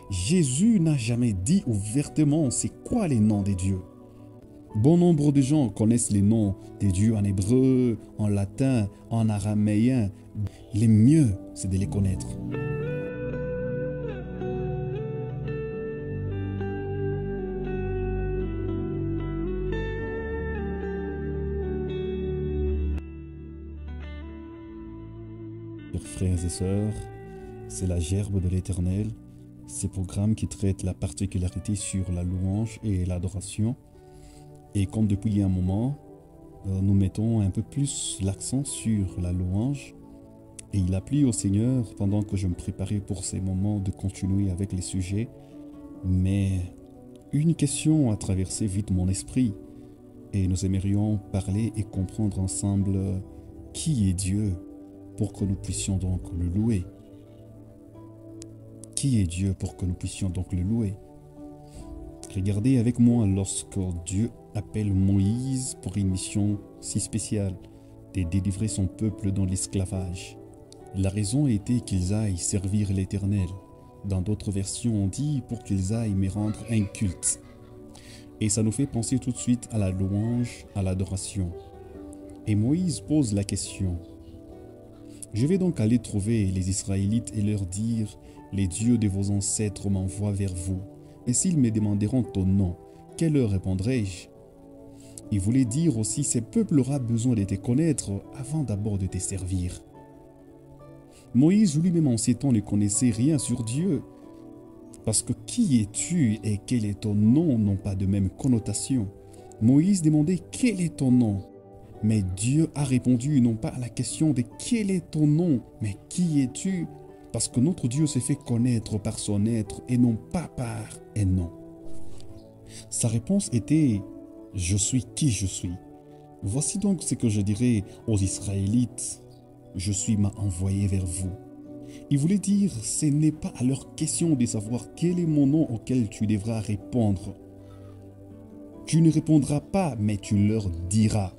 Jésus n'a jamais dit ouvertement c'est quoi les noms des dieux. Bon nombre de gens connaissent les noms des dieux en hébreu, en latin, en araméen. Le mieux, c'est de les connaître. Chers frères et sœurs, c'est la gerbe de l'Éternel, ce programme qui traite la particularité sur la louange et l'adoration. Et comme depuis un moment, nous mettons un peu plus l'accent sur la louange. Et il a plu au Seigneur, pendant que je me préparais pour ces moments, de continuer avec les sujets. Mais une question a traversé vite mon esprit. Et nous aimerions parler et comprendre ensemble qui est Dieu pour que nous puissions donc le louer. Qui est Dieu pour que nous puissions donc le louer? Regardez avec moi lorsque Dieu appelle Moïse pour une mission si spéciale de délivrer son peuple dans l'esclavage. La raison était qu'ils aillent servir l'Éternel. Dans d'autres versions, on dit pour qu'ils aillent me rendre un culte. Et ça nous fait penser tout de suite à la louange, à l'adoration. Et Moïse pose la question. Je vais donc aller trouver les Israélites et leur dire, les dieux de vos ancêtres m'envoient vers vous. Et s'ils me demanderont ton nom, quel leur répondrai-je? Il voulait dire aussi, ce peuple aura besoin de te connaître avant d'abord de te servir. Moïse lui-même en ces temps ne connaissait rien sur Dieu. Parce que qui es-tu et quel est ton nom n'ont pas de même connotation. Moïse demandait quel est ton nom. Mais Dieu a répondu non pas à la question de quel est ton nom, mais qui es-tu? Parce que notre Dieu s'est fait connaître par son être et non pas par un nom. Sa réponse était « Je suis qui je suis ». Voici donc ce que je dirais aux Israélites. « Je suis m'a envoyé vers vous ». Il voulait dire « Ce n'est pas à leur question de savoir quel est mon nom auquel tu devras répondre. Tu ne répondras pas, mais tu leur diras. »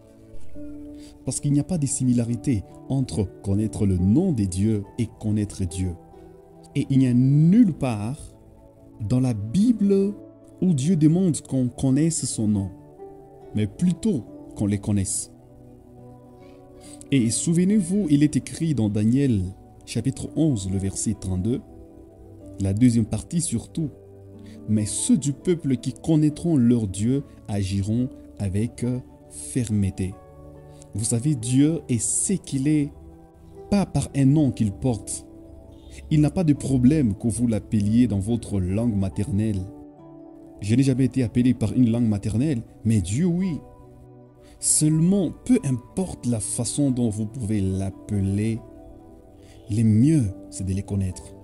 Parce qu'il n'y a pas de similarité entre connaître le nom des dieux et connaître Dieu. Et il n'y a nulle part dans la Bible où Dieu demande qu'on connaisse son nom, mais plutôt qu'on les connaisse. Et souvenez-vous, il est écrit dans Daniel chapitre 11, le verset 32, la deuxième partie surtout. Mais ceux du peuple qui connaîtront leur Dieu agiront avec fermeté. Vous savez, Dieu est ce qu'il est, pas par un nom qu'il porte. Il n'a pas de problème que vous l'appeliez dans votre langue maternelle. Je n'ai jamais été appelé par une langue maternelle, mais Dieu oui. Seulement, peu importe la façon dont vous pouvez l'appeler, le mieux, c'est de les connaître.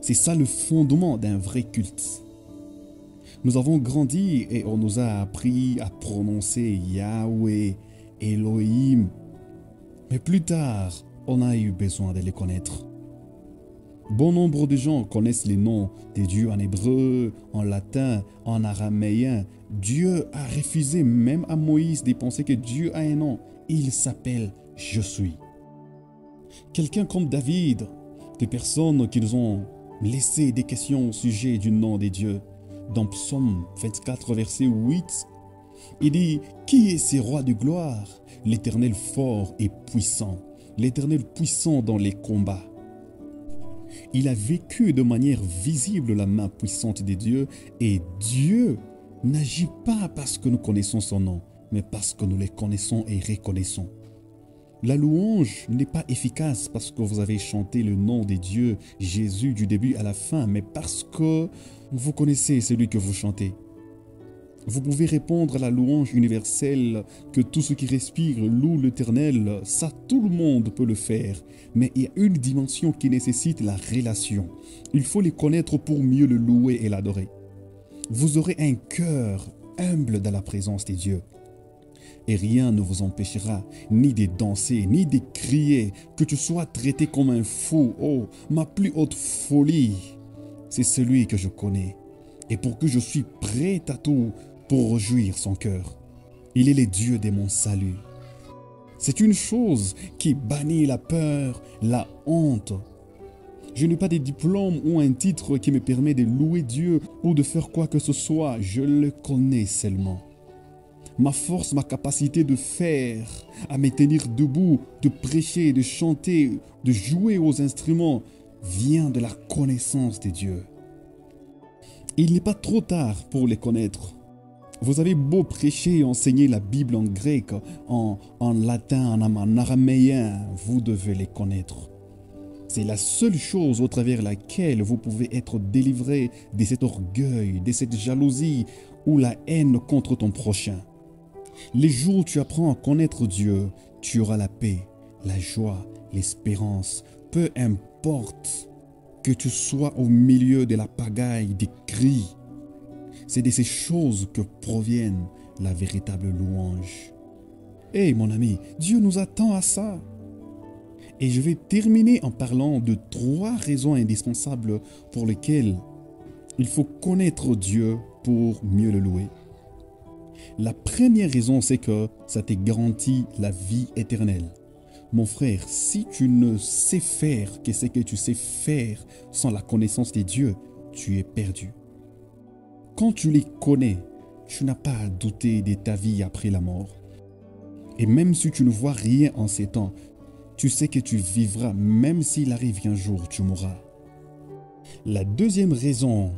C'est ça le fondement d'un vrai culte. Nous avons grandi et on nous a appris à prononcer Yahweh, Elohim. Mais plus tard, on a eu besoin de les connaître. Bon nombre de gens connaissent les noms des dieux en hébreu, en latin, en araméen. Dieu a refusé même à Moïse de penser que Dieu a un nom. Il s'appelle « Je suis ». Quelqu'un comme David, des personnes qui nous ont laissé des questions au sujet du nom des dieux. Dans Psaume 24, verset 8, il dit « Qui est ce roi de gloire? L'Éternel fort et puissant, l'Éternel puissant dans les combats. » Il a vécu de manière visible la main puissante de Dieu et Dieu n'agit pas parce que nous connaissons son nom, mais parce que nous le connaissons et reconnaissons. La louange n'est pas efficace parce que vous avez chanté le nom de Dieu, Jésus, du début à la fin, mais parce que vous connaissez celui que vous chantez. Vous pouvez répondre à la louange universelle que tout ce qui respire loue l'Éternel, ça tout le monde peut le faire. Mais il y a une dimension qui nécessite la relation. Il faut les connaître pour mieux le louer et l'adorer. Vous aurez un cœur humble dans la présence de Dieu. Et rien ne vous empêchera ni de danser, ni de crier, que tu sois traité comme un fou. Oh, ma plus haute folie, c'est celui que je connais. Et pour que je suis prêt à tout pour réjouir son cœur. Il est le Dieu de mon salut. C'est une chose qui bannit la peur, la honte. Je n'ai pas de diplôme ou un titre qui me permet de louer Dieu ou de faire quoi que ce soit. Je le connais seulement. Ma force, ma capacité de faire, à me tenir debout, de prêcher, de chanter, de jouer aux instruments, vient de la connaissance de Dieu. Il n'est pas trop tard pour les connaître. Vous avez beau prêcher et enseigner la Bible en grec, en latin, en araméen, vous devez les connaître. C'est la seule chose au travers laquelle vous pouvez être délivré de cet orgueil, de cette jalousie ou la haine contre ton prochain. Les jours où tu apprends à connaître Dieu, tu auras la paix, la joie, l'espérance. Peu importe que tu sois au milieu de la pagaille, des cris. C'est de ces choses que proviennent la véritable louange. Hey mon ami, Dieu nous attend à ça. Et je vais terminer en parlant de 3 raisons indispensables pour lesquelles il faut connaître Dieu pour mieux le louer. La première raison, c'est que ça te garantit la vie éternelle. Mon frère, si tu ne sais faire que ce que tu sais faire sans la connaissance de Dieu, tu es perdu. Quand tu les connais, tu n'as pas à douter de ta vie après la mort. Et même si tu ne vois rien en ces temps, tu sais que tu vivras même s'il arrive un jour, tu mourras. La deuxième raison,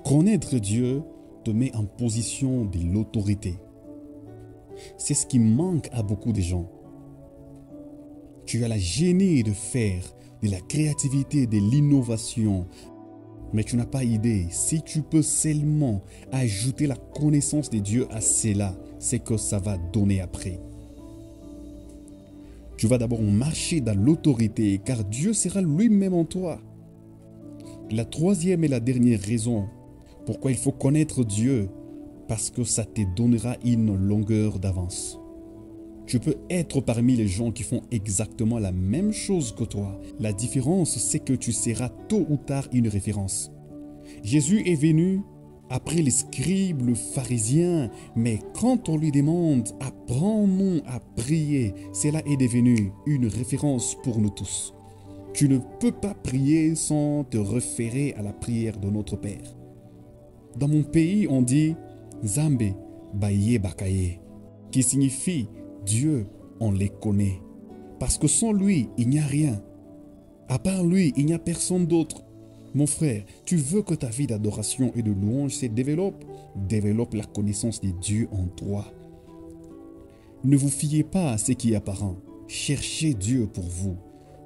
connaître Dieu te met en position de l'autorité. C'est ce qui manque à beaucoup de gens. Tu as la génie de faire, de la créativité, de l'innovation, mais tu n'as pas idée. Si tu peux seulement ajouter la connaissance de Dieu à cela, c'est que ça va donner après. Tu vas d'abord marcher dans l'autorité, car Dieu sera lui-même en toi. La troisième et la dernière raison pourquoi il faut connaître Dieu, parce que ça te donnera une longueur d'avance. Tu peux être parmi les gens qui font exactement la même chose que toi. La différence, c'est que tu seras tôt ou tard une référence. Jésus est venu après les scribes, les pharisiens, mais quand on lui demande « Apprends-nous à prier », cela est devenu une référence pour nous tous. Tu ne peux pas prier sans te référer à la prière de notre Père. Dans mon pays, on dit « Nzambe baye bakaye », qui signifie « Dieu, on les connaît ». Parce que sans lui, il n'y a rien. À part lui, il n'y a personne d'autre. Mon frère, tu veux que ta vie d'adoration et de louange se développe? Développe la connaissance de Dieu en toi. Ne vous fiez pas à ce qui est apparent. Cherchez Dieu pour vous.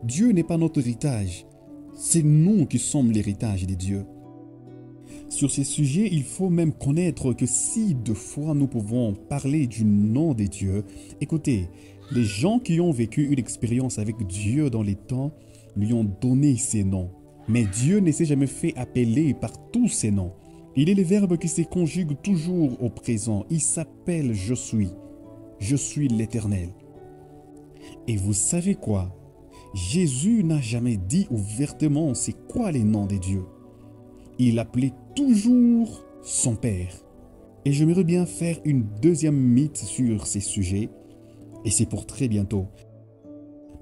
Dieu n'est pas notre héritage. C'est nous qui sommes l'héritage de Dieu. Sur ces sujets, il faut même connaître que si de fois nous pouvons parler du nom de Dieu, écoutez, les gens qui ont vécu une expérience avec Dieu dans les temps lui ont donné ces noms. Mais Dieu ne s'est jamais fait appeler par tous ces noms. Il est le verbe qui se conjugue toujours au présent. Il s'appelle « Je suis ». Je suis l'Éternel. Et vous savez quoi? Jésus n'a jamais dit ouvertement c'est quoi les noms de Dieu. Il appelait toujours son Père. Et j'aimerais bien faire une deuxième mythe sur ces sujets. Et c'est pour très bientôt.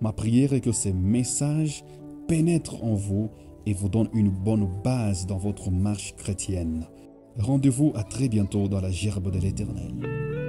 Ma prière est que ces messages pénètrent en vous et vous donnent une bonne base dans votre marche chrétienne. Rendez-vous à très bientôt dans la gerbe de l'Éternel.